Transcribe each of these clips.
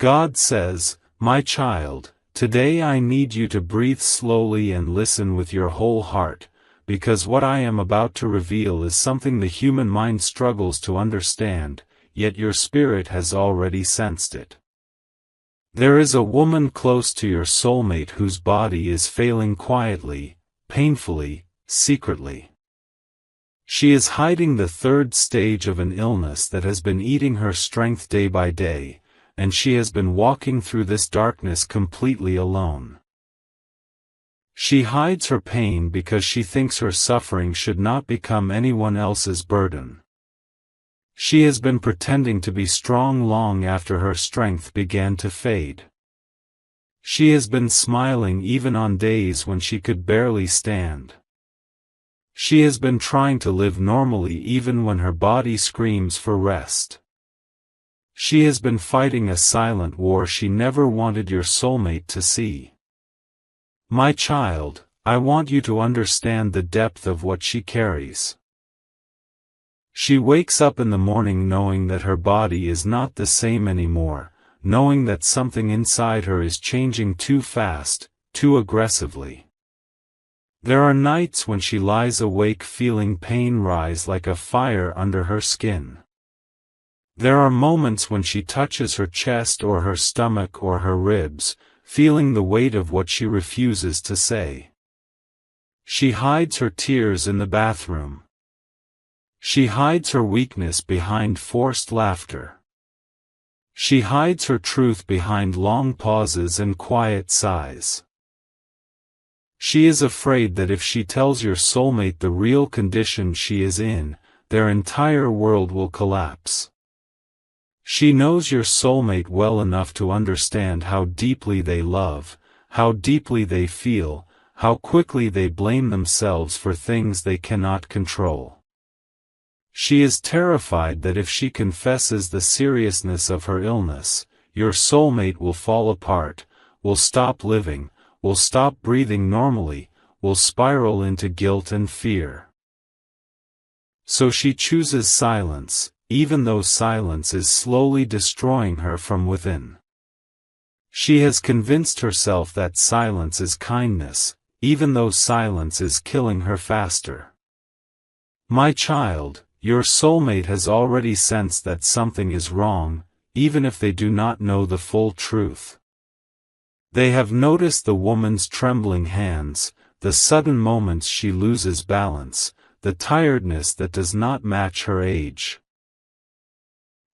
God says, "My child, today I need you to breathe slowly and listen with your whole heart, because what I am about to reveal is something the human mind struggles to understand, yet your spirit has already sensed it. There is a woman close to your soulmate whose body is failing quietly, painfully, secretly. She is hiding the third stage of an illness that has been eating her strength day by day, and she has been walking through this darkness completely alone. She hides her pain because she thinks her suffering should not become anyone else's burden. She has been pretending to be strong long after her strength began to fade. She has been smiling even on days when she could barely stand. She has been trying to live normally even when her body screams for rest. She has been fighting a silent war she never wanted your soulmate to see. My child, I want you to understand the depth of what she carries. She wakes up in the morning knowing that her body is not the same anymore, knowing that something inside her is changing too fast, too aggressively. There are nights when she lies awake feeling pain rise like a fire under her skin. There are moments when she touches her chest or her stomach or her ribs, feeling the weight of what she refuses to say. She hides her tears in the bathroom. She hides her weakness behind forced laughter. She hides her truth behind long pauses and quiet sighs. She is afraid that if she tells your soulmate the real condition she is in, their entire world will collapse. She knows your soulmate well enough to understand how deeply they love, how deeply they feel, how quickly they blame themselves for things they cannot control. She is terrified that if she confesses the seriousness of her illness, your soulmate will fall apart, will stop living, will stop breathing normally, will spiral into guilt and fear. So she chooses silence, even though silence is slowly destroying her from within. She has convinced herself that silence is kindness, even though silence is killing her faster. My child, your soulmate has already sensed that something is wrong, even if they do not know the full truth. They have noticed the woman's trembling hands, the sudden moments she loses balance, the tiredness that does not match her age.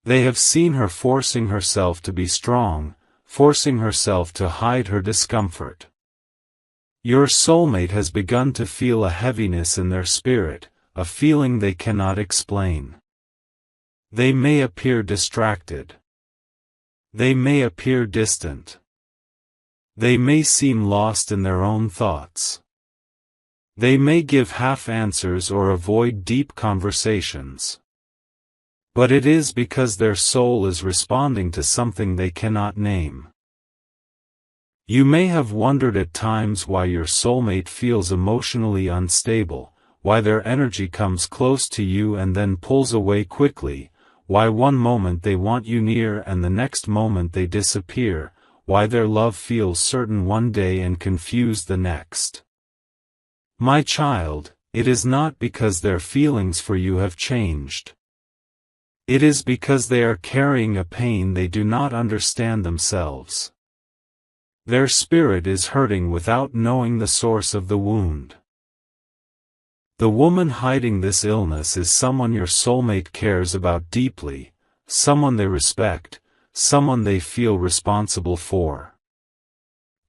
They have seen her forcing herself to be strong, forcing herself to hide her discomfort. Your soulmate has begun to feel a heaviness in their spirit, a feeling they cannot explain. They may appear distracted. They may appear distant. They may seem lost in their own thoughts. They may give half answers or avoid deep conversations. But it is because their soul is responding to something they cannot name. You may have wondered at times why your soulmate feels emotionally unstable, why their energy comes close to you and then pulls away quickly, why one moment they want you near and the next moment they disappear, why their love feels certain one day and confused the next. My child, it is not because their feelings for you have changed. It is because they are carrying a pain they do not understand themselves. Their spirit is hurting without knowing the source of the wound. The woman hiding this illness is someone your soulmate cares about deeply, someone they respect, someone they feel responsible for.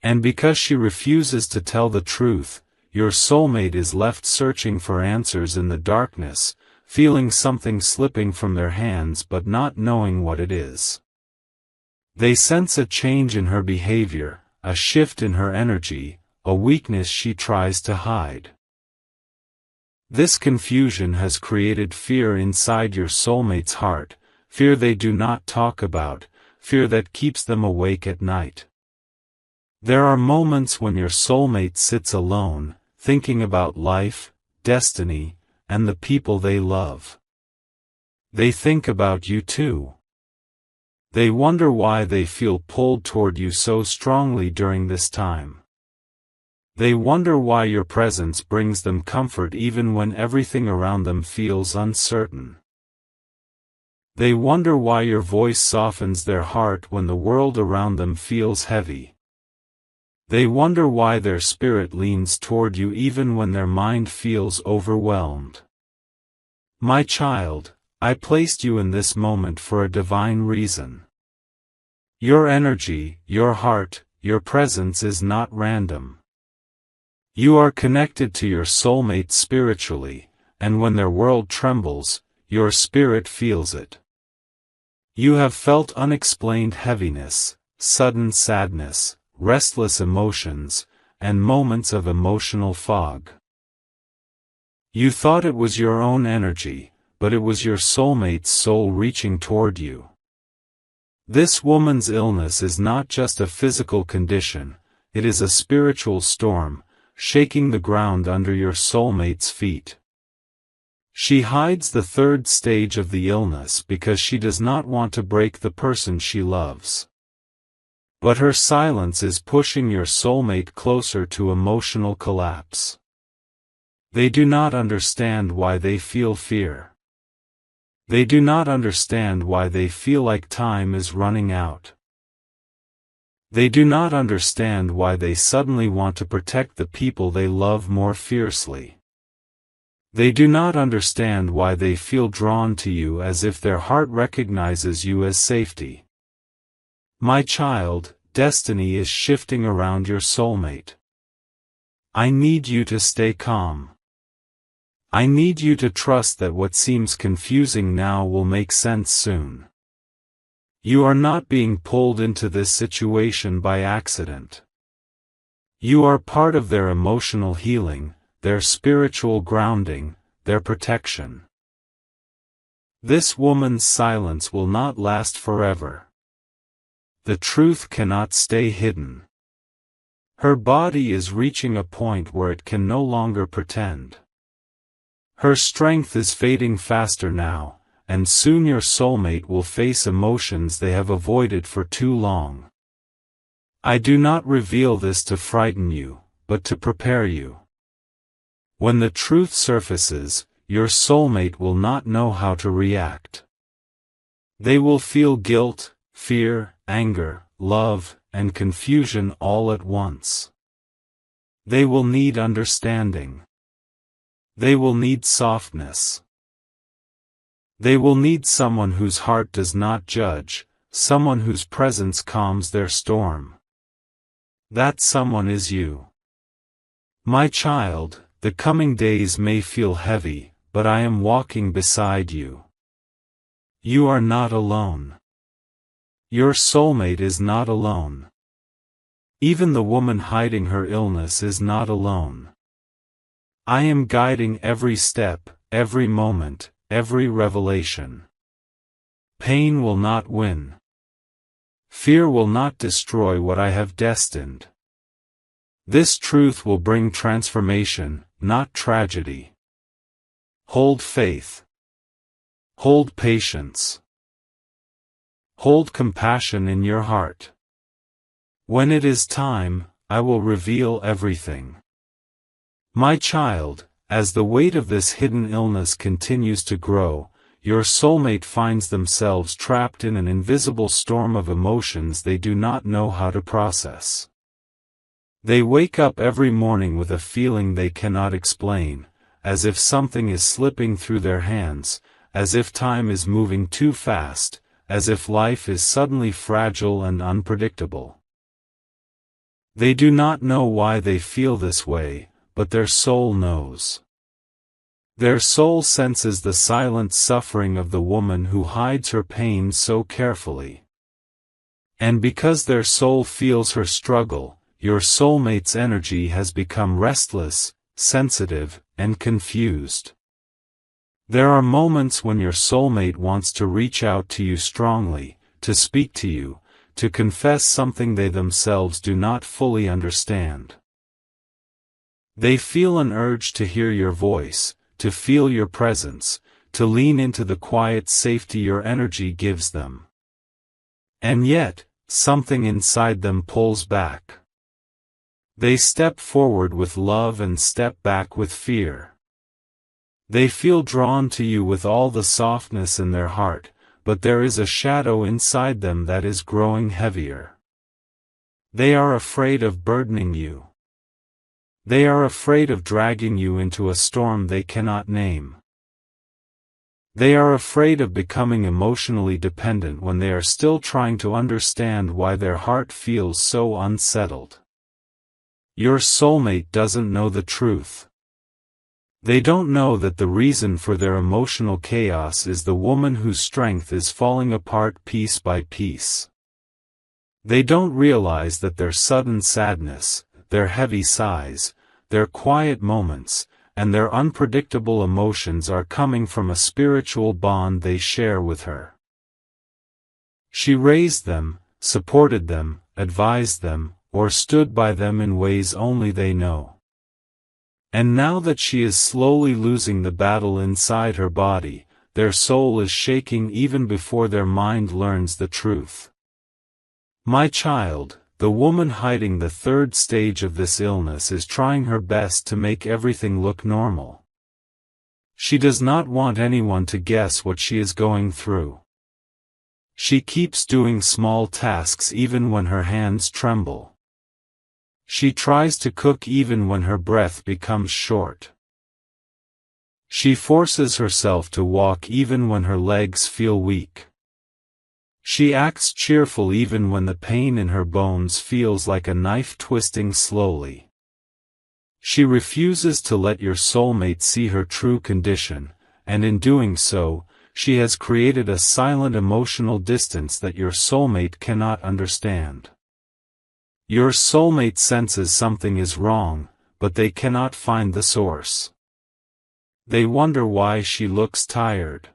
And because she refuses to tell the truth, your soulmate is left searching for answers in the darkness, feeling something slipping from their hands but not knowing what it is. They sense a change in her behavior, a shift in her energy, a weakness she tries to hide. This confusion has created fear inside your soulmate's heart, fear they do not talk about, fear that keeps them awake at night. There are moments when your soulmate sits alone, thinking about life, destiny, and the people they love. They think about you too. They wonder why they feel pulled toward you so strongly during this time. They wonder why your presence brings them comfort even when everything around them feels uncertain. They wonder why your voice softens their heart when the world around them feels heavy. They wonder why their spirit leans toward you even when their mind feels overwhelmed. My child, I placed you in this moment for a divine reason. Your energy, your heart, your presence is not random. You are connected to your soulmate spiritually, and when their world trembles, your spirit feels it. You have felt unexplained heaviness, sudden sadness, restless emotions, and moments of emotional fog. You thought it was your own energy, but it was your soulmate's soul reaching toward you. This woman's illness is not just a physical condition, it is a spiritual storm, shaking the ground under your soulmate's feet. She hides the third stage of the illness because she does not want to break the person she loves. But her silence is pushing your soulmate closer to emotional collapse. They do not understand why they feel fear. They do not understand why they feel like time is running out. They do not understand why they suddenly want to protect the people they love more fiercely. They do not understand why they feel drawn to you as if their heart recognizes you as safety. My child, destiny is shifting around your soulmate. I need you to stay calm. I need you to trust that what seems confusing now will make sense soon. You are not being pulled into this situation by accident. You are part of their emotional healing, their spiritual grounding, their protection. This woman's silence will not last forever. The truth cannot stay hidden. Her body is reaching a point where it can no longer pretend. Her strength is fading faster now, and soon your soulmate will face emotions they have avoided for too long. I do not reveal this to frighten you, but to prepare you. When the truth surfaces, your soulmate will not know how to react. They will feel guilt, fear, anger, love, and confusion all at once. They will need understanding. They will need softness. They will need someone whose heart does not judge, someone whose presence calms their storm. That someone is you. My child, the coming days may feel heavy, but I am walking beside you. You are not alone. Your soulmate is not alone. Even the woman hiding her illness is not alone. I am guiding every step, every moment, every revelation. Pain will not win. Fear will not destroy what I have destined. This truth will bring transformation, not tragedy. Hold faith. Hold patience. Hold compassion in your heart. When it is time, I will reveal everything. My child, as the weight of this hidden illness continues to grow, your soulmate finds themselves trapped in an invisible storm of emotions they do not know how to process. They wake up every morning with a feeling they cannot explain, as if something is slipping through their hands, as if time is moving too fast, as if life is suddenly fragile and unpredictable. They do not know why they feel this way, but their soul knows. Their soul senses the silent suffering of the woman who hides her pain so carefully. And because their soul feels her struggle, your soulmate's energy has become restless, sensitive, and confused. There are moments when your soulmate wants to reach out to you strongly, to speak to you, to confess something they themselves do not fully understand. They feel an urge to hear your voice, to feel your presence, to lean into the quiet safety your energy gives them. And yet, something inside them pulls back. They step forward with love and step back with fear. They feel drawn to you with all the softness in their heart, but there is a shadow inside them that is growing heavier. They are afraid of burdening you. They are afraid of dragging you into a storm they cannot name. They are afraid of becoming emotionally dependent when they are still trying to understand why their heart feels so unsettled. Your soulmate doesn't know the truth. They don't know that the reason for their emotional chaos is the woman whose strength is falling apart piece by piece. They don't realize that their sudden sadness, their heavy sighs, their quiet moments, and their unpredictable emotions are coming from a spiritual bond they share with her. She raised them, supported them, advised them, or stood by them in ways only they know. And now that she is slowly losing the battle inside her body, their soul is shaking even before their mind learns the truth. My child, the woman hiding the third stage of this illness is trying her best to make everything look normal. She does not want anyone to guess what she is going through. She keeps doing small tasks even when her hands tremble. She tries to cook even when her breath becomes short. She forces herself to walk even when her legs feel weak. She acts cheerful even when the pain in her bones feels like a knife twisting slowly. She refuses to let your soulmate see her true condition, and in doing so, she has created a silent emotional distance that your soulmate cannot understand. Your soulmate senses something is wrong, but they cannot find the source. They wonder why she looks tired.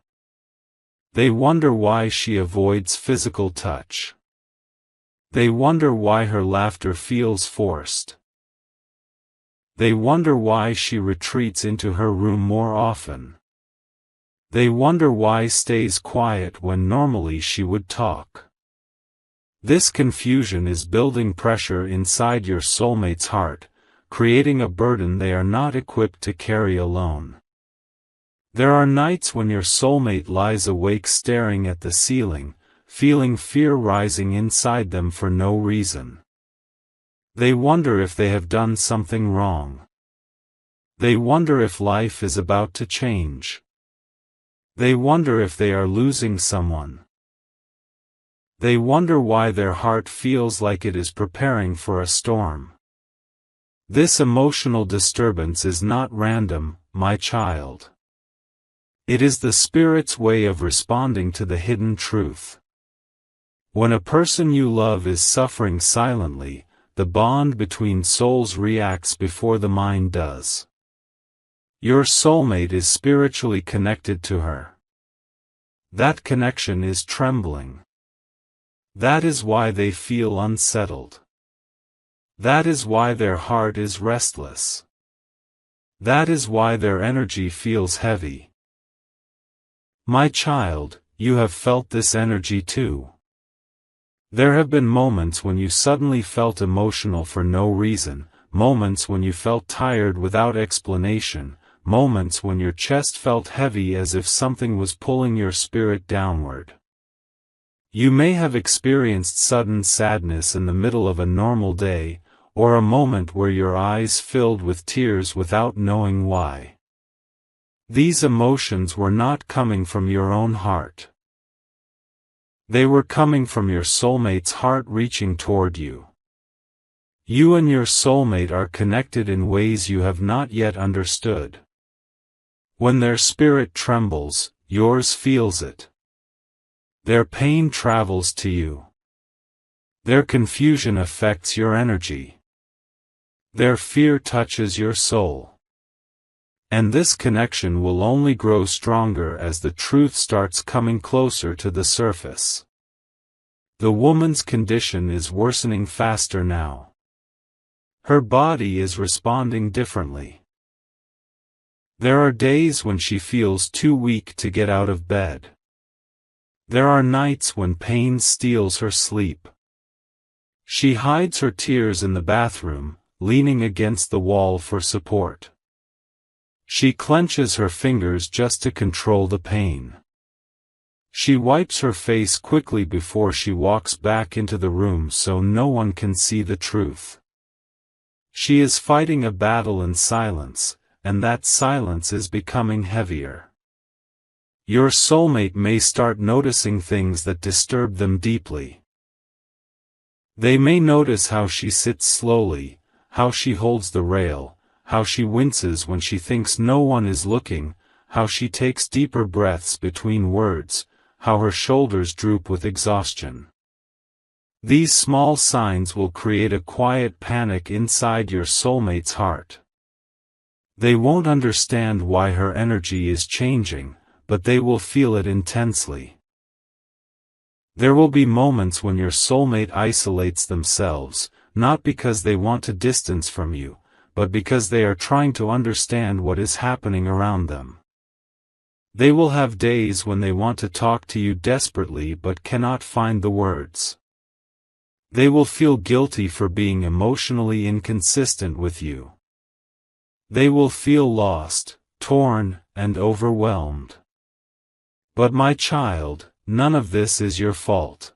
They wonder why she avoids physical touch. They wonder why her laughter feels forced. They wonder why she retreats into her room more often. They wonder why stays quiet when normally she would talk. This confusion is building pressure inside your soulmate's heart, creating a burden they are not equipped to carry alone. There are nights when your soulmate lies awake staring at the ceiling, feeling fear rising inside them for no reason. They wonder if they have done something wrong. They wonder if life is about to change. They wonder if they are losing someone. They wonder why their heart feels like it is preparing for a storm. This emotional disturbance is not random, my child. It is the Spirit's way of responding to the hidden truth. When a person you love is suffering silently, the bond between souls reacts before the mind does. Your soulmate is spiritually connected to her. That connection is trembling. That is why they feel unsettled. That is why their heart is restless. That is why their energy feels heavy. My child, you have felt this energy too. There have been moments when you suddenly felt emotional for no reason, moments when you felt tired without explanation, moments when your chest felt heavy as if something was pulling your spirit downward. You may have experienced sudden sadness in the middle of a normal day, or a moment where your eyes filled with tears without knowing why. These emotions were not coming from your own heart. They were coming from your soulmate's heart reaching toward you. You and your soulmate are connected in ways you have not yet understood. When their spirit trembles, yours feels it. Their pain travels to you. Their confusion affects your energy. Their fear touches your soul. And this connection will only grow stronger as the truth starts coming closer to the surface. The woman's condition is worsening faster now. Her body is responding differently. There are days when she feels too weak to get out of bed. There are nights when pain steals her sleep. She hides her tears in the bathroom, leaning against the wall for support. She clenches her fingers just to control the pain. She wipes her face quickly before she walks back into the room so no one can see the truth. She is fighting a battle in silence, and that silence is becoming heavier. Your soulmate may start noticing things that disturb them deeply. They may notice how she sits slowly, how she holds the rail, how she winces when she thinks no one is looking, how she takes deeper breaths between words, how her shoulders droop with exhaustion. These small signs will create a quiet panic inside your soulmate's heart. They won't understand why her energy is changing, but they will feel it intensely. There will be moments when your soulmate isolates themselves, not because they want to distance from you, but because they are trying to understand what is happening around them. They will have days when they want to talk to you desperately but cannot find the words. They will feel guilty for being emotionally inconsistent with you. They will feel lost, torn, and overwhelmed. But my child, none of this is your fault.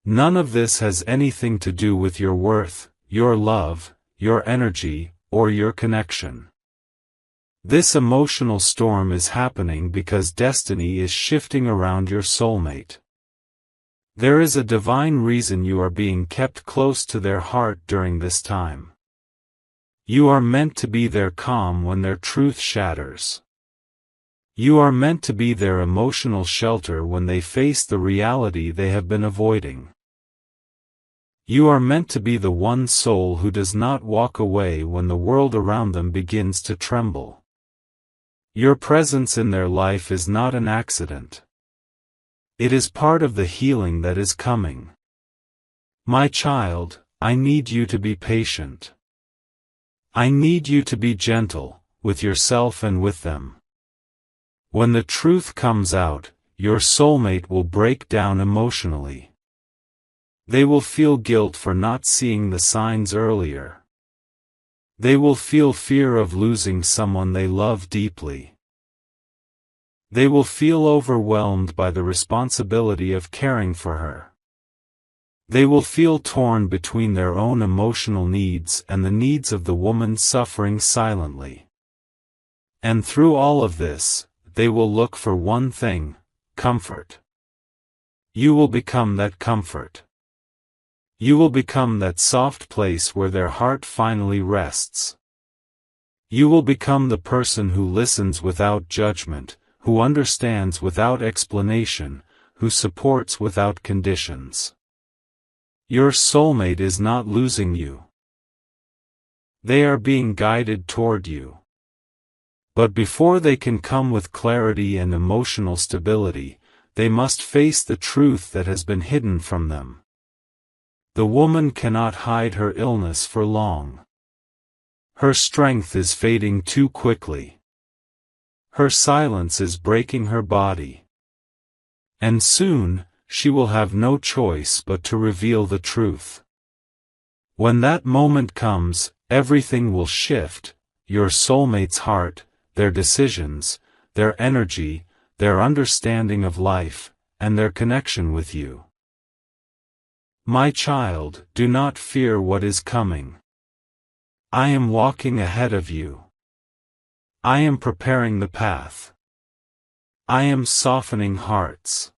None of this has anything to do with your worth, your love, your energy, or your connection. This emotional storm is happening because destiny is shifting around your soulmate. There is a divine reason you are being kept close to their heart during this time. You are meant to be their calm when their truth shatters. You are meant to be their emotional shelter when they face the reality they have been avoiding. You are meant to be the one soul who does not walk away when the world around them begins to tremble. Your presence in their life is not an accident. It is part of the healing that is coming. My child, I need you to be patient. I need you to be gentle, with yourself and with them. When the truth comes out, your soulmate will break down emotionally. They will feel guilt for not seeing the signs earlier. They will feel fear of losing someone they love deeply. They will feel overwhelmed by the responsibility of caring for her. They will feel torn between their own emotional needs and the needs of the woman suffering silently. And through all of this, they will look for one thing: comfort. You will become that comfort. You will become that soft place where their heart finally rests. You will become the person who listens without judgment, who understands without explanation, who supports without conditions. Your soulmate is not losing you. They are being guided toward you. But before they can come with clarity and emotional stability, they must face the truth that has been hidden from them. The woman cannot hide her illness for long. Her strength is fading too quickly. Her silence is breaking her body. And soon, she will have no choice but to reveal the truth. When that moment comes, everything will shift: your soulmate's heart, their decisions, their energy, their understanding of life, and their connection with you. My child, do not fear what is coming. I am walking ahead of you. I am preparing the path. I am softening hearts.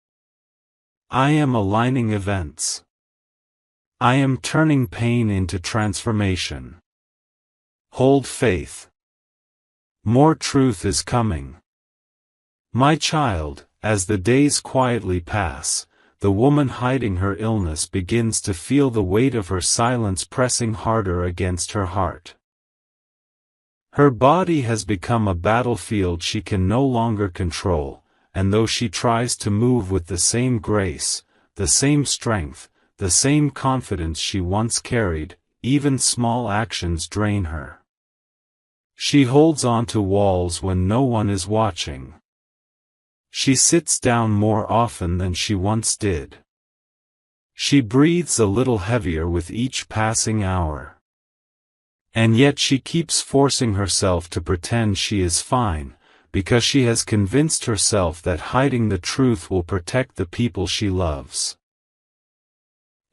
I am aligning events. I am turning pain into transformation. Hold faith. More truth is coming. My child, as the days quietly pass, the woman hiding her illness begins to feel the weight of her silence pressing harder against her heart. Her body has become a battlefield she can no longer control, and though she tries to move with the same grace, the same strength, the same confidence she once carried, even small actions drain her. She holds on to walls when no one is watching. She sits down more often than she once did. She breathes a little heavier with each passing hour. And yet she keeps forcing herself to pretend she is fine, because she has convinced herself that hiding the truth will protect the people she loves.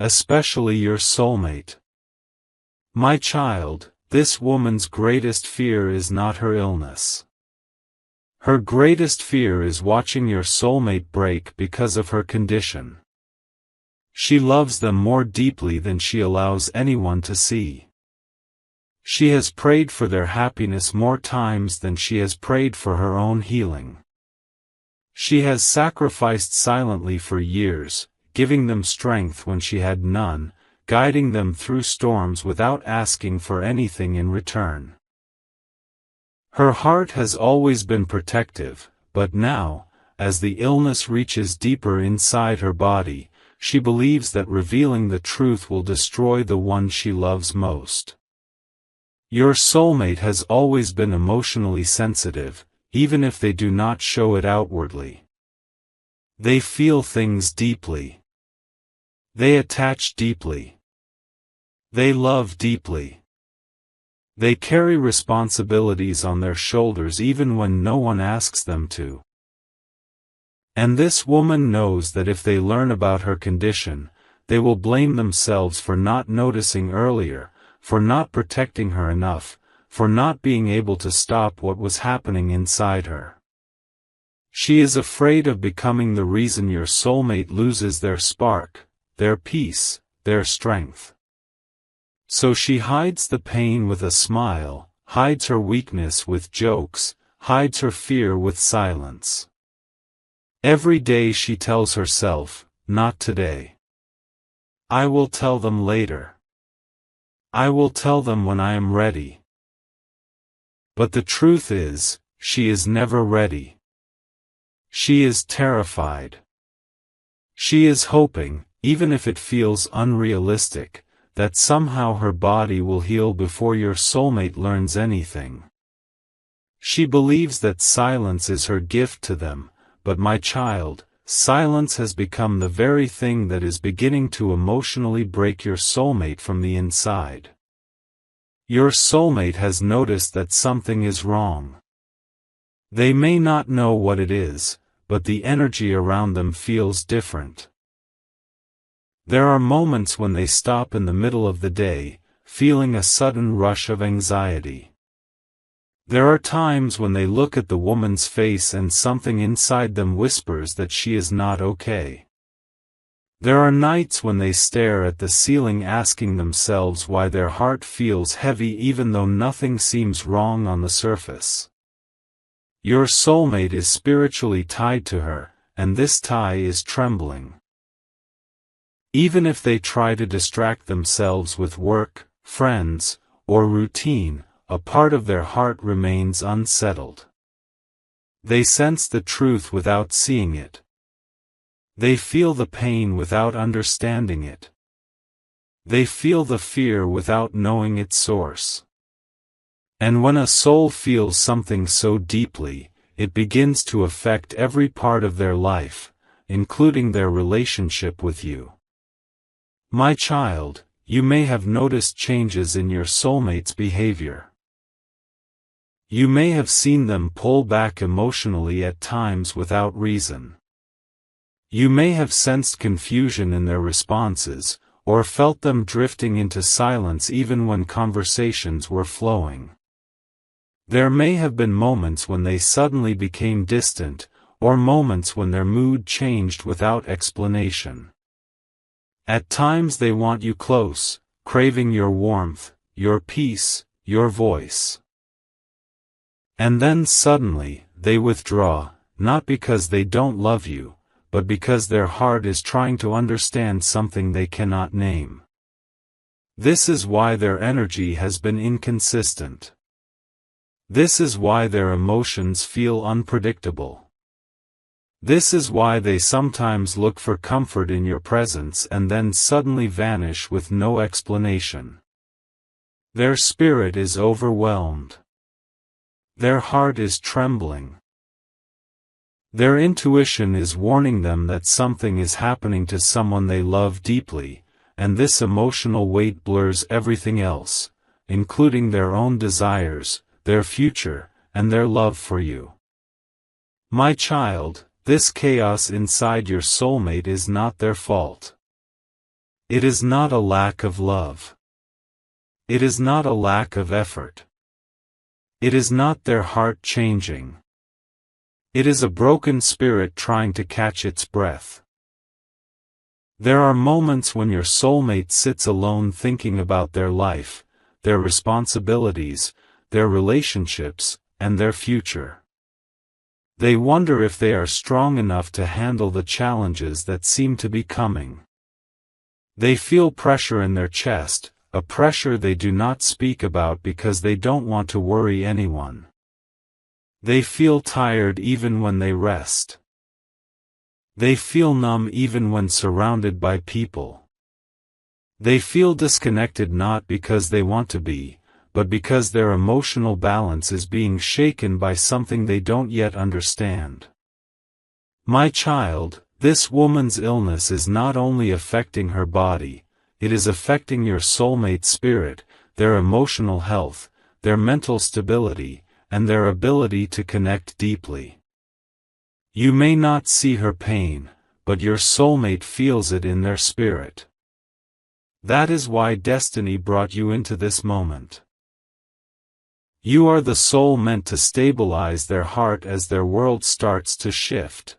Especially your soulmate. My child, this woman's greatest fear is not her illness. Her greatest fear is watching your soulmate break because of her condition. She loves them more deeply than she allows anyone to see. She has prayed for their happiness more times than she has prayed for her own healing. She has sacrificed silently for years, giving them strength when she had none, guiding them through storms without asking for anything in return. Her heart has always been protective, but now, as the illness reaches deeper inside her body, she believes that revealing the truth will destroy the one she loves most. Your soulmate has always been emotionally sensitive, even if they do not show it outwardly. They feel things deeply. They attach deeply. They love deeply. They carry responsibilities on their shoulders even when no one asks them to. And this woman knows that if they learn about her condition, they will blame themselves for not noticing earlier, for not protecting her enough, for not being able to stop what was happening inside her. She is afraid of becoming the reason your soulmate loses their spark, their peace, their strength. So she hides the pain with a smile, hides her weakness with jokes, hides her fear with silence. Every day she tells herself, not today. I will tell them later. I will tell them when I am ready. But the truth is, she is never ready. She is terrified. She is hoping, even if it feels unrealistic, that somehow her body will heal before your soulmate learns anything. She believes that silence is her gift to them, but my child, silence has become the very thing that is beginning to emotionally break your soulmate from the inside. Your soulmate has noticed that something is wrong. They may not know what it is, but the energy around them feels different. There are moments when they stop in the middle of the day, feeling a sudden rush of anxiety. There are times when they look at the woman's face and something inside them whispers that she is not okay. There are nights when they stare at the ceiling asking themselves why their heart feels heavy even though nothing seems wrong on the surface. Your soulmate is spiritually tied to her, and this tie is trembling. Even if they try to distract themselves with work, friends, or routine, a part of their heart remains unsettled. They sense the truth without seeing it. They feel the pain without understanding it. They feel the fear without knowing its source. And when a soul feels something so deeply, it begins to affect every part of their life, including their relationship with you. My child, you may have noticed changes in your soulmate's behavior. You may have seen them pull back emotionally at times without reason. You may have sensed confusion in their responses, or felt them drifting into silence even when conversations were flowing. There may have been moments when they suddenly became distant, or moments when their mood changed without explanation. At times they want you close, craving your warmth, your peace, your voice. And then suddenly, they withdraw, not because they don't love you, but because their heart is trying to understand something they cannot name. This is why their energy has been inconsistent. This is why their emotions feel unpredictable. This is why they sometimes look for comfort in your presence and then suddenly vanish with no explanation. Their spirit is overwhelmed. Their heart is trembling. Their intuition is warning them that something is happening to someone they love deeply, and this emotional weight blurs everything else, including their own desires, their future, and their love for you. My child, this chaos inside your soulmate is not their fault. It is not a lack of love. It is not a lack of effort. It is not their heart changing. It is a broken spirit trying to catch its breath. There are moments when your soulmate sits alone thinking about their life, their responsibilities, their relationships, and their future. They wonder if they are strong enough to handle the challenges that seem to be coming. They feel pressure in their chest, a pressure they do not speak about because they don't want to worry anyone. They feel tired even when they rest. They feel numb even when surrounded by people. They feel disconnected not because they want to be, but because their emotional balance is being shaken by something they don't yet understand. My child, this woman's illness is not only affecting her body, it is affecting your soulmate's spirit, their emotional health, their mental stability, and their ability to connect deeply. You may not see her pain, but your soulmate feels it in their spirit. That is why destiny brought you into this moment. You are the soul meant to stabilize their heart as their world starts to shift.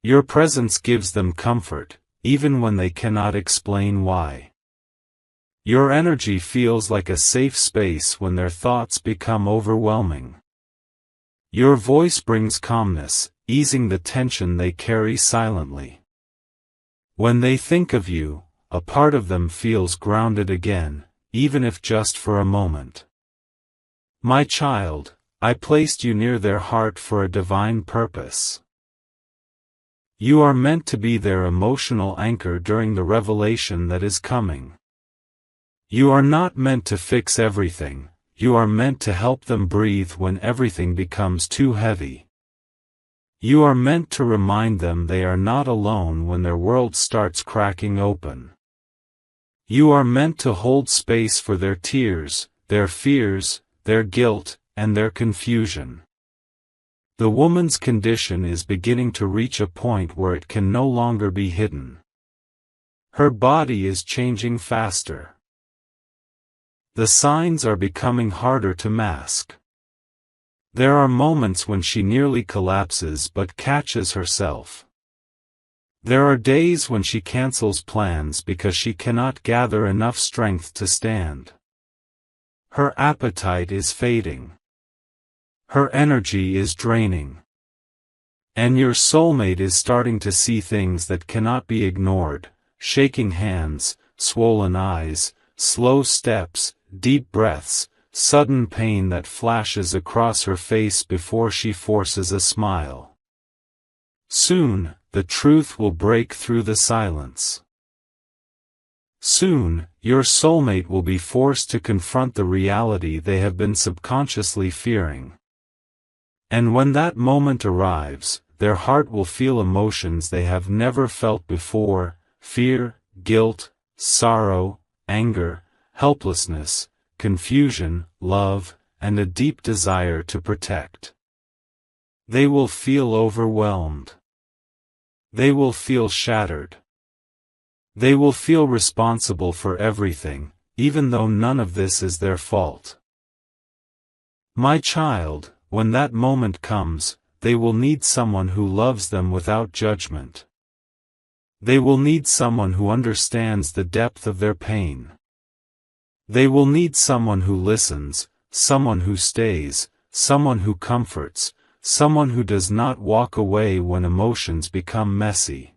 Your presence gives them comfort, even when they cannot explain why. Your energy feels like a safe space when their thoughts become overwhelming. Your voice brings calmness, easing the tension they carry silently. When they think of you, a part of them feels grounded again, even if just for a moment. My child, I placed you near their heart for a divine purpose. You are meant to be their emotional anchor during the revelation that is coming. You are not meant to fix everything, you are meant to help them breathe when everything becomes too heavy. You are meant to remind them they are not alone when their world starts cracking open. You are meant to hold space for their tears, their fears, their guilt, and their confusion. The woman's condition is beginning to reach a point where it can no longer be hidden. Her body is changing faster. The signs are becoming harder to mask. There are moments when she nearly collapses but catches herself. There are days when she cancels plans because she cannot gather enough strength to stand. Her appetite is fading. Her energy is draining. And your soulmate is starting to see things that cannot be ignored: shaking hands, swollen eyes, slow steps, deep breaths, sudden pain that flashes across her face before she forces a smile. Soon, the truth will break through the silence. Soon, your soulmate will be forced to confront the reality they have been subconsciously fearing. And when that moment arrives, their heart will feel emotions they have never felt before: fear, guilt, sorrow, anger, helplessness, confusion, love, and a deep desire to protect. They will feel overwhelmed. They will feel shattered. They will feel responsible for everything, even though none of this is their fault. My child, when that moment comes, they will need someone who loves them without judgment. They will need someone who understands the depth of their pain. They will need someone who listens, someone who stays, someone who comforts, someone who does not walk away when emotions become messy.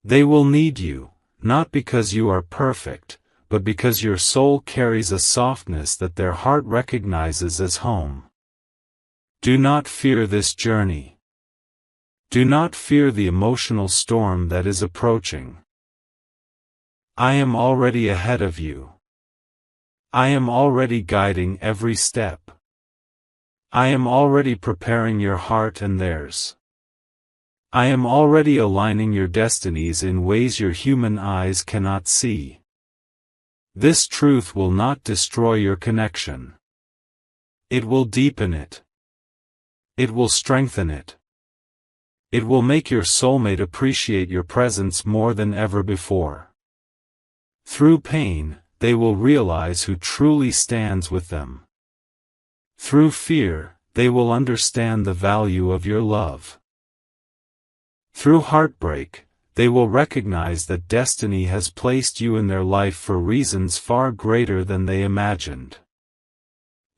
They will need you, not because you are perfect, but because your soul carries a softness that their heart recognizes as home. Do not fear this journey. Do not fear the emotional storm that is approaching. I am already ahead of you. I am already guiding every step. I am already preparing your heart and theirs. I am already aligning your destinies in ways your human eyes cannot see. This truth will not destroy your connection. It will deepen it. It will strengthen it. It will make your soulmate appreciate your presence more than ever before. Through pain, they will realize who truly stands with them. Through fear, they will understand the value of your love. Through heartbreak, they will recognize that destiny has placed you in their life for reasons far greater than they imagined.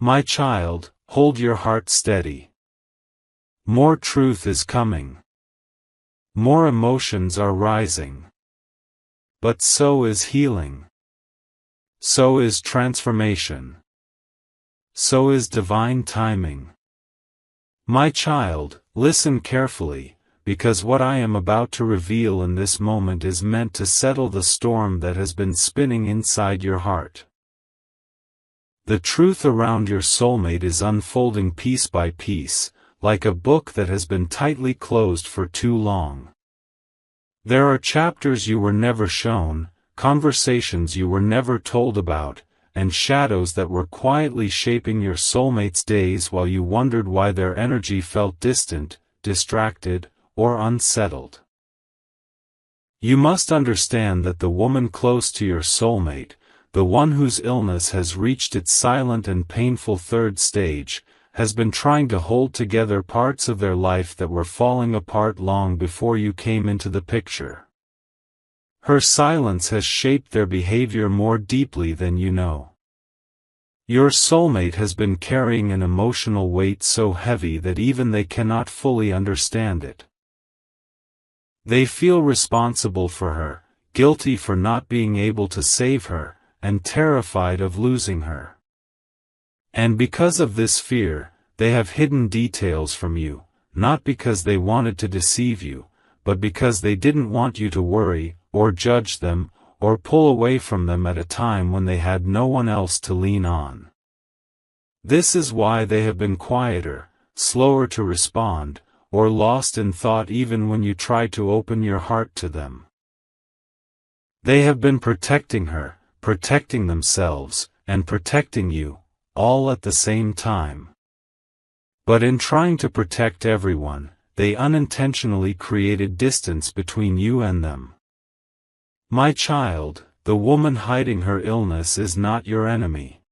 My child, hold your heart steady. More truth is coming. More emotions are rising. But so is healing. So is transformation. So is divine timing. My child, listen carefully, because what I am about to reveal in this moment is meant to settle the storm that has been spinning inside your heart. The truth around your soulmate is unfolding piece by piece, like a book that has been tightly closed for too long. There are chapters you were never shown, conversations you were never told about, and shadows that were quietly shaping your soulmate's days while you wondered why their energy felt distant, distracted, or unsettled. You must understand that the woman close to your soulmate, the one whose illness has reached its silent and painful third stage, has been trying to hold together parts of their life that were falling apart long before you came into the picture. Her silence has shaped their behavior more deeply than you know. Your soulmate has been carrying an emotional weight so heavy that even they cannot fully understand it. They feel responsible for her, guilty for not being able to save her, and terrified of losing her. And because of this fear, they have hidden details from you, not because they wanted to deceive you, but because they didn't want you to worry, or judge them, or pull away from them at a time when they had no one else to lean on. This is why they have been quieter, slower to respond, or lost in thought even when you try to open your heart to them. They have been protecting her, protecting themselves, and protecting you, all at the same time. But in trying to protect everyone, they unintentionally created distance between you and them. My child, the woman hiding her illness is not your enemy.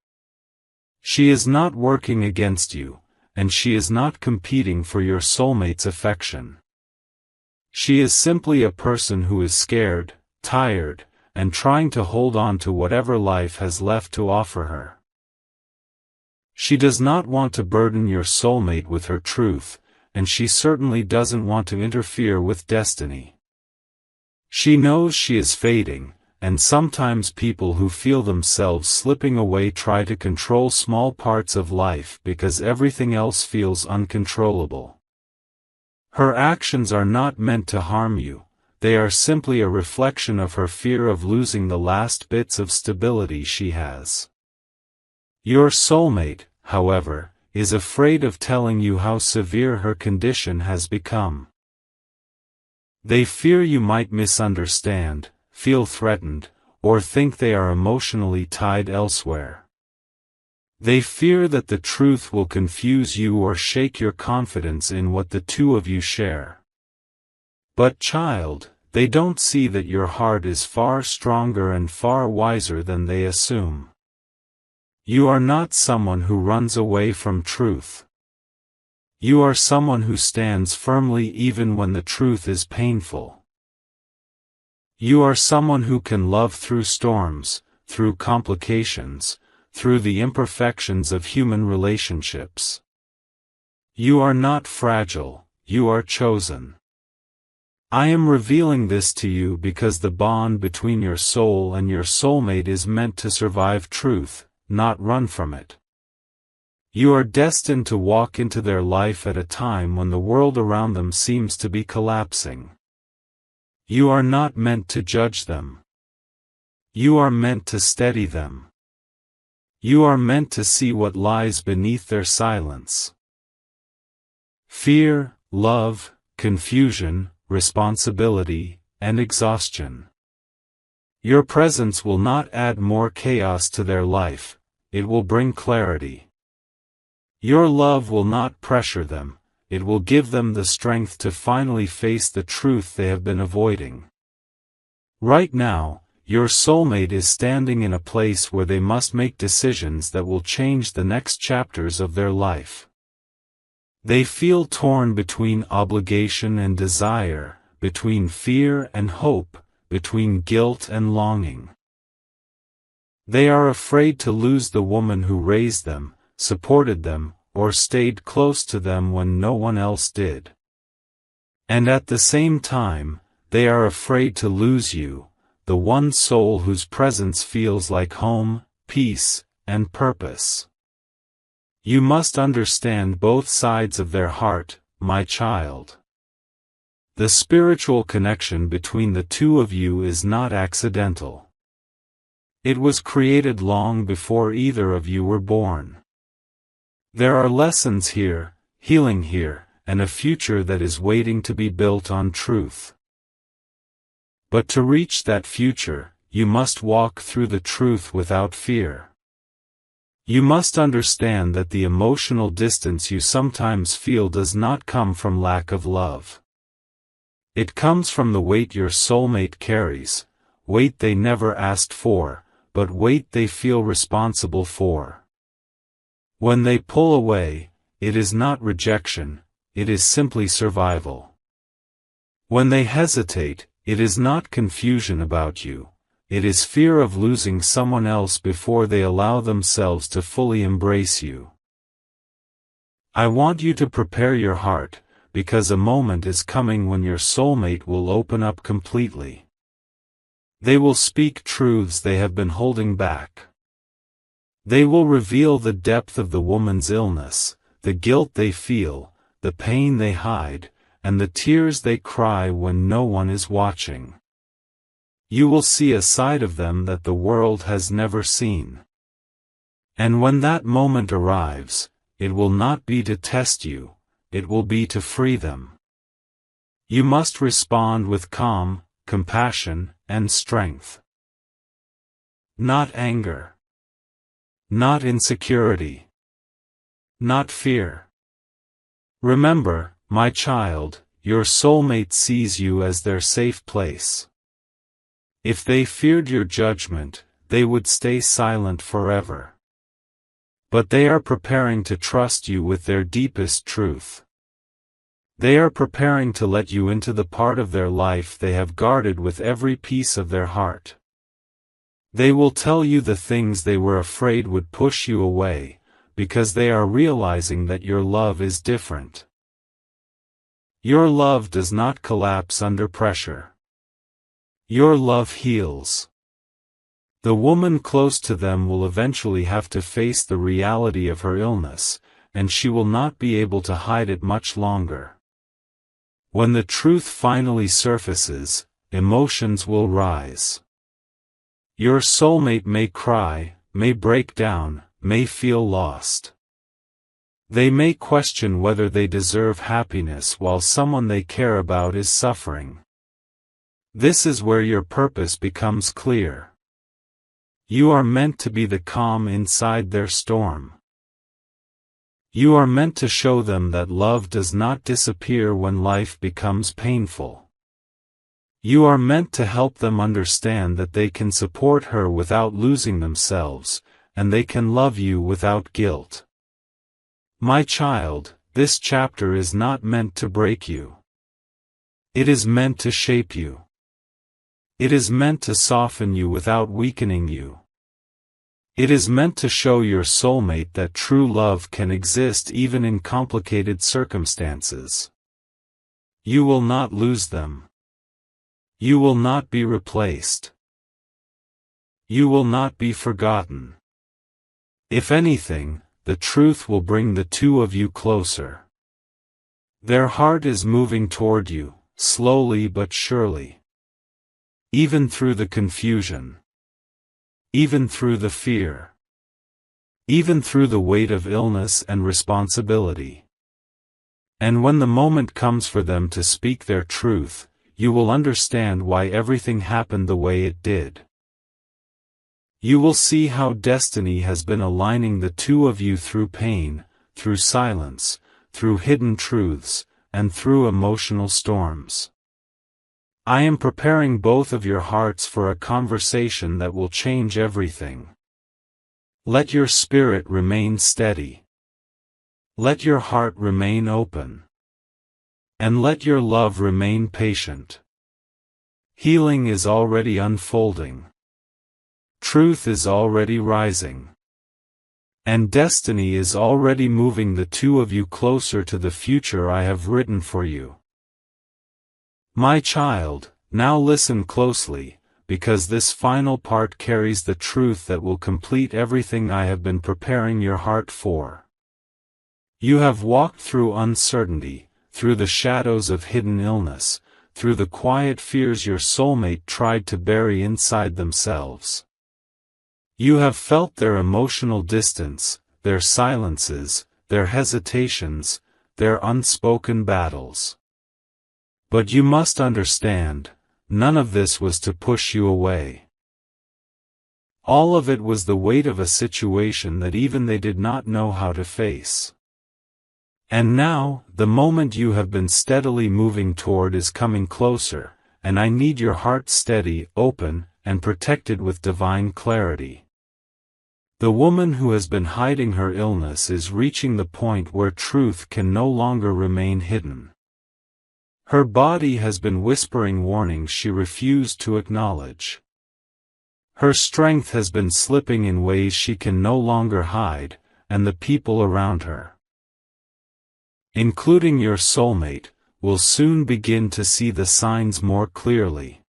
She is not working against you, and she is not competing for your soulmate's affection. She is simply a person who is scared, tired, and trying to hold on to whatever life has left to offer her. She does not want to burden your soulmate with her truth, and she certainly doesn't want to interfere with destiny. She knows she is fading, and sometimes people who feel themselves slipping away try to control small parts of life because everything else feels uncontrollable. Her actions are not meant to harm you, they are simply a reflection of her fear of losing the last bits of stability she has. Your soulmate, however, is afraid of telling you how severe her condition has become. They fear you might misunderstand, feel threatened, or think they are emotionally tied elsewhere. They fear that the truth will confuse you or shake your confidence in what the two of you share. But child, they don't see that your heart is far stronger and far wiser than they assume. You are not someone who runs away from truth. You are someone who stands firmly even when the truth is painful. You are someone who can love through storms, through complications, through the imperfections of human relationships. You are not fragile, you are chosen. I am revealing this to you because the bond between your soul and your soulmate is meant to survive truth, not run from it. You are destined to walk into their life at a time when the world around them seems to be collapsing. You are not meant to judge them. You are meant to steady them. You are meant to see what lies beneath their silence. fear, love, confusion, responsibility, and exhaustion. Your presence will not add more chaos to their life, it will bring clarity. Your love will not pressure them, it will give them the strength to finally face the truth they have been avoiding. Right now, your soulmate is standing in a place where they must make decisions that will change the next chapters of their life. They feel torn between obligation and desire, between fear and hope, between guilt and longing. They are afraid to lose the woman who raised them, supported them, or stayed close to them when no one else did. And at the same time, they are afraid to lose you, the one soul whose presence feels like home, peace, and purpose. You must understand both sides of their heart, my child. The spiritual connection between the two of you is not accidental. It was created long before either of you were born. There are lessons here, healing here, and a future that is waiting to be built on truth. But to reach that future, you must walk through the truth without fear. You must understand that the emotional distance you sometimes feel does not come from lack of love. It comes from the weight your soulmate carries, weight they never asked for, but weight they feel responsible for. When they pull away, it is not rejection, it is simply survival. When they hesitate, it is not confusion about you, it is fear of losing someone else before they allow themselves to fully embrace you. I want you to prepare your heart, because a moment is coming when your soulmate will open up completely. They will speak truths they have been holding back. They will reveal the depth of the woman's illness, the guilt they feel, the pain they hide, and the tears they cry when no one is watching. You will see a side of them that the world has never seen. And when that moment arrives, it will not be to test you, it will be to free them. You must respond with calm, compassion, and strength. Not anger. Not insecurity. Not fear. Remember, my child, your soulmate sees you as their safe place. If they feared your judgment, they would stay silent forever. But they are preparing to trust you with their deepest truth. They are preparing to let you into the part of their life they have guarded with every piece of their heart. They will tell you the things they were afraid would push you away, because they are realizing that your love is different. Your love does not collapse under pressure. Your love heals. The woman close to them will eventually have to face the reality of her illness, and she will not be able to hide it much longer. When the truth finally surfaces, emotions will rise. Your soulmate may cry, may break down, may feel lost. They may question whether they deserve happiness while someone they care about is suffering. This is where your purpose becomes clear. You are meant to be the calm inside their storm. You are meant to show them that love does not disappear when life becomes painful. You are meant to help them understand that they can support her without losing themselves, and they can love you without guilt. My child, this chapter is not meant to break you. It is meant to shape you. It is meant to soften you without weakening you. It is meant to show your soulmate that true love can exist even in complicated circumstances. You will not lose them. You will not be replaced. You will not be forgotten. If anything, the truth will bring the two of you closer. Their heart is moving toward you, slowly but surely. Even through the confusion. Even through the fear. Even through the weight of illness and responsibility. And when the moment comes for them to speak their truth, you will understand why everything happened the way it did. You will see how destiny has been aligning the two of you through pain, through silence, through hidden truths, and through emotional storms. I am preparing both of your hearts for a conversation that will change everything. Let your spirit remain steady. Let your heart remain open. And let your love remain patient. Healing is already unfolding. Truth is already rising. And destiny is already moving the two of you closer to the future I have written for you. My child, now listen closely, because this final part carries the truth that will complete everything I have been preparing your heart for. You have walked through uncertainty, through the shadows of hidden illness, through the quiet fears your soulmate tried to bury inside themselves. You have felt their emotional distance, their silences, their hesitations, their unspoken battles. But you must understand, none of this was to push you away. All of it was the weight of a situation that even they did not know how to face. And now, the moment you have been steadily moving toward is coming closer, and I need your heart steady, open, and protected with divine clarity. The woman who has been hiding her illness is reaching the point where truth can no longer remain hidden. Her body has been whispering warnings she refused to acknowledge. Her strength has been slipping in ways she can no longer hide, and the people around her, including your soulmate, will soon begin to see the signs more clearly.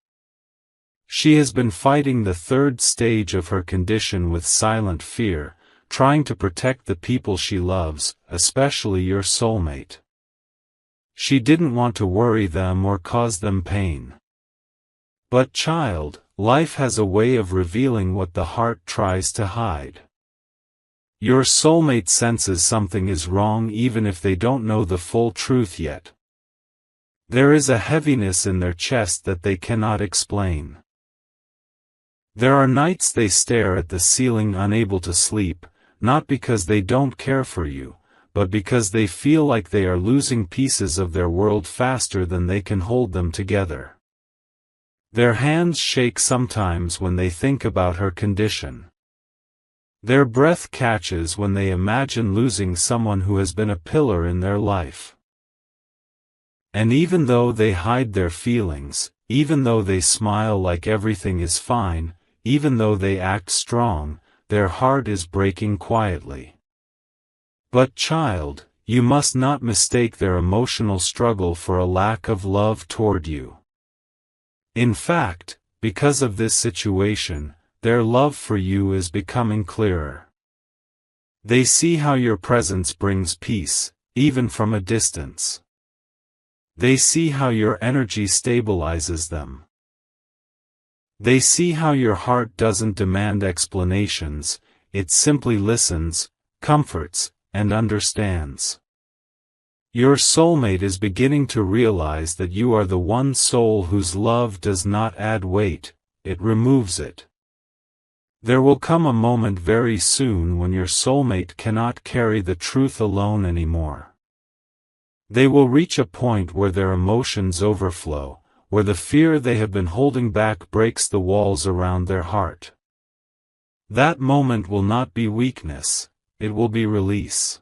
She has been fighting the third stage of her condition with silent fear, trying to protect the people she loves, especially your soulmate. She didn't want to worry them or cause them pain. But child, life has a way of revealing what the heart tries to hide. Your soulmate senses something is wrong even if they don't know the full truth yet. There is a heaviness in their chest that they cannot explain. There are nights they stare at the ceiling unable to sleep, not because they don't care for you, but because they feel like they are losing pieces of their world faster than they can hold them together. Their hands shake sometimes when they think about her condition. Their breath catches when they imagine losing someone who has been a pillar in their life. And even though they hide their feelings, even though they smile like everything is fine, even though they act strong, their heart is breaking quietly. But child, you must not mistake their emotional struggle for a lack of love toward you. In fact, because of this situation, their love for you is becoming clearer. They see how your presence brings peace, even from a distance. They see how your energy stabilizes them. They see how your heart doesn't demand explanations, it simply listens, comforts, and understands. Your soulmate is beginning to realize that you are the one soul whose love does not add weight, it removes it. There will come a moment very soon when your soulmate cannot carry the truth alone anymore. They will reach a point where their emotions overflow, where the fear they have been holding back breaks the walls around their heart. That moment will not be weakness, it will be release.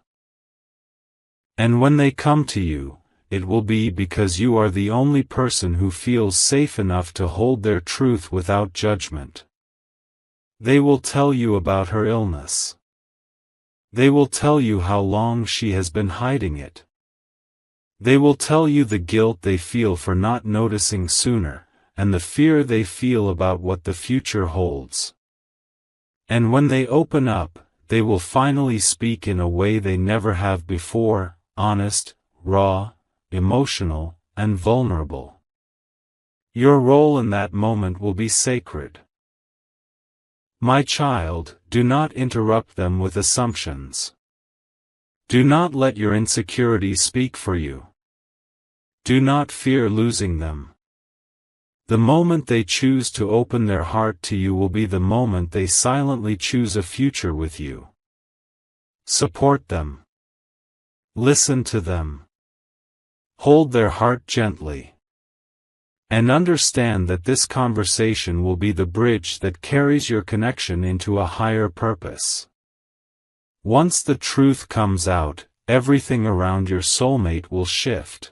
And when they come to you, it will be because you are the only person who feels safe enough to hold their truth without judgment. They will tell you about her illness. They will tell you how long she has been hiding it. They will tell you the guilt they feel for not noticing sooner, and the fear they feel about what the future holds. And when they open up, they will finally speak in a way they never have before, honest, raw, emotional, and vulnerable. Your role in that moment will be sacred. My child, do not interrupt them with assumptions. Do not let your insecurities speak for you. Do not fear losing them. The moment they choose to open their heart to you will be the moment they silently choose a future with you. Support them. Listen to them. Hold their heart gently. And understand that this conversation will be the bridge that carries your connection into a higher purpose. Once the truth comes out, everything around your soulmate will shift.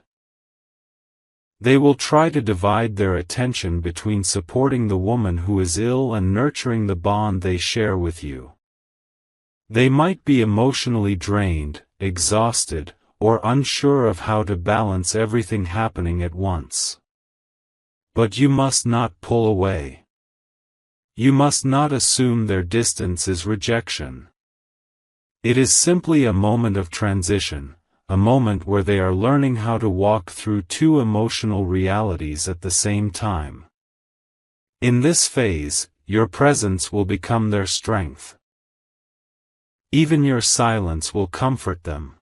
They will try to divide their attention between supporting the woman who is ill and nurturing the bond they share with you. They might be emotionally drained, exhausted, or unsure of how to balance everything happening at once. But you must not pull away. You must not assume their distance is rejection. It is simply a moment of transition, a moment where they are learning how to walk through two emotional realities at the same time. In this phase, your presence will become their strength. Even your silence will comfort them.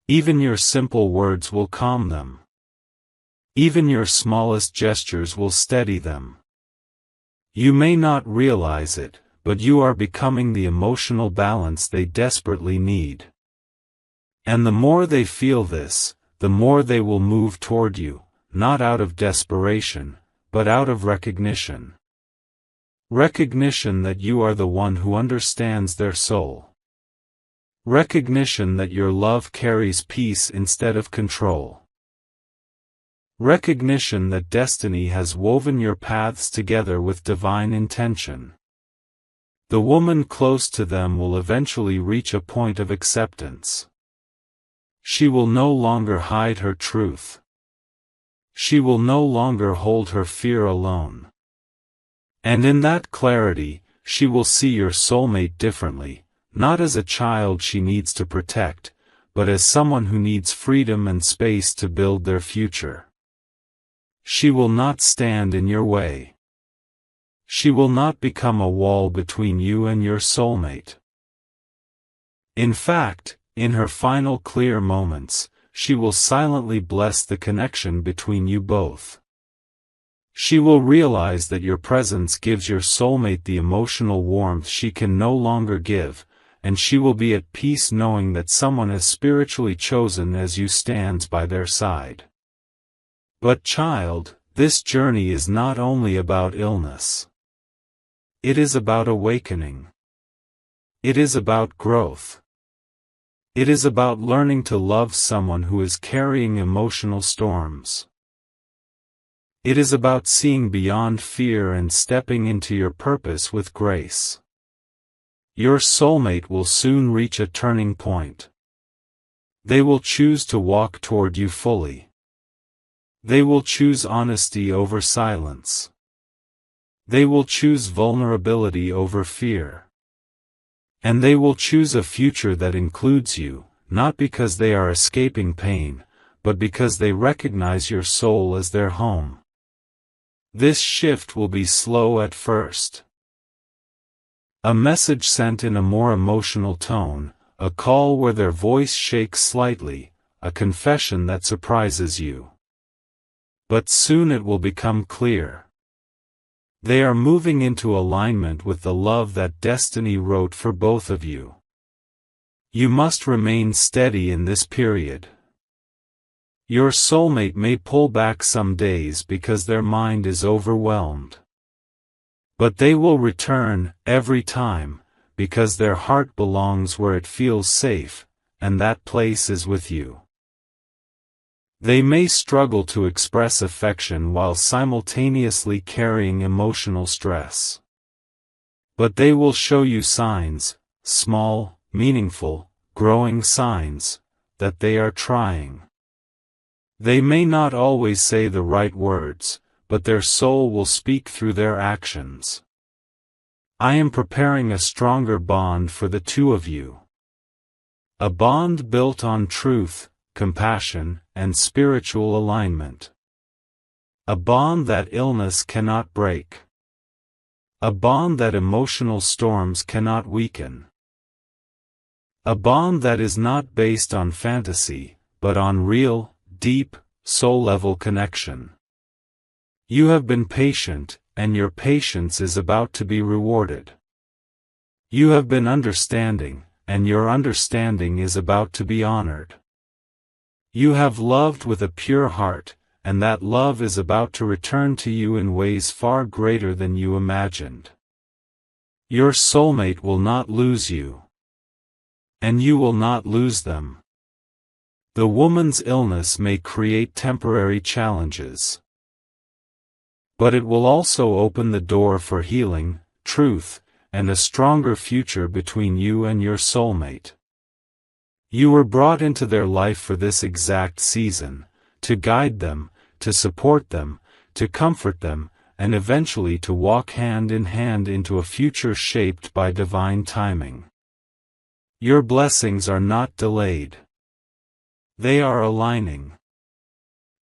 Even your simple words will calm them. Even your smallest gestures will steady them. You may not realize it, but you are becoming the emotional balance they desperately need. And the more they feel this, the more they will move toward you, not out of desperation, but out of recognition. Recognition that you are the one who understands their soul. Recognition that your love carries peace instead of control. Recognition that destiny has woven your paths together with divine intention. The woman close to them will eventually reach a point of acceptance. She will no longer hide her truth. She will no longer hold her fear alone. And in that clarity, she will see your soulmate differently, not as a child she needs to protect, but as someone who needs freedom and space to build their future. She will not stand in your way. She will not become a wall between you and your soulmate. In fact, in her final clear moments, she will silently bless the connection between you both. She will realize that your presence gives your soulmate the emotional warmth she can no longer give, and she will be at peace knowing that someone as spiritually chosen as you stands by their side. But child, this journey is not only about illness. It is about awakening. It is about growth. It is about learning to love someone who is carrying emotional storms. It is about seeing beyond fear and stepping into your purpose with grace. Your soulmate will soon reach a turning point. They will choose to walk toward you fully. They will choose honesty over silence. They will choose vulnerability over fear. And they will choose a future that includes you, not because they are escaping pain, but because they recognize your soul as their home. This shift will be slow at first. A message sent in a more emotional tone, a call where their voice shakes slightly, a confession that surprises you. But soon it will become clear. They are moving into alignment with the love that destiny wrote for both of you. You must remain steady in this period. Your soulmate may pull back some days because their mind is overwhelmed. But they will return, every time, because their heart belongs where it feels safe, and that place is with you. They may struggle to express affection while simultaneously carrying emotional stress. But they will show you signs, small, meaningful, growing signs, that they are trying. They may not always say the right words, but their soul will speak through their actions. I am preparing a stronger bond for the two of you. A bond built on truth, compassion, and spiritual alignment. A bond that illness cannot break. A bond that emotional storms cannot weaken. A bond that is not based on fantasy, but on real, deep, soul-level connection. You have been patient, and your patience is about to be rewarded. You have been understanding, and your understanding is about to be honored. You have loved with a pure heart, and that love is about to return to you in ways far greater than you imagined. Your soulmate will not lose you. And you will not lose them. The woman's illness may create temporary challenges. But it will also open the door for healing, truth, and a stronger future between you and your soulmate. You were brought into their life for this exact season, to guide them, to support them, to comfort them, and eventually to walk hand in hand into a future shaped by divine timing. Your blessings are not delayed. They are aligning.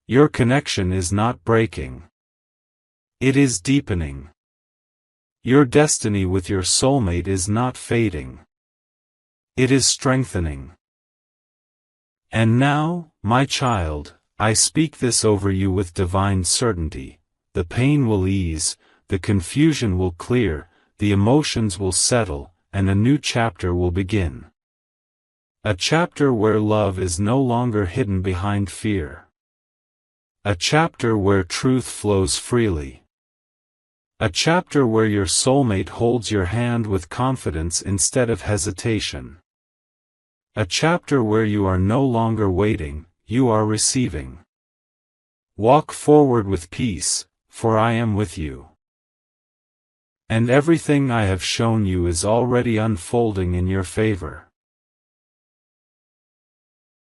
Your connection is not breaking. It is deepening. Your destiny with your soulmate is not fading. It is strengthening. And now, my child, I speak this over you with divine certainty. The pain will ease, the confusion will clear, the emotions will settle, and a new chapter will begin. A chapter where love is no longer hidden behind fear. A chapter where truth flows freely. A chapter where your soulmate holds your hand with confidence instead of hesitation. A chapter where you are no longer waiting, you are receiving. Walk forward with peace, for I am with you. And everything I have shown you is already unfolding in your favor.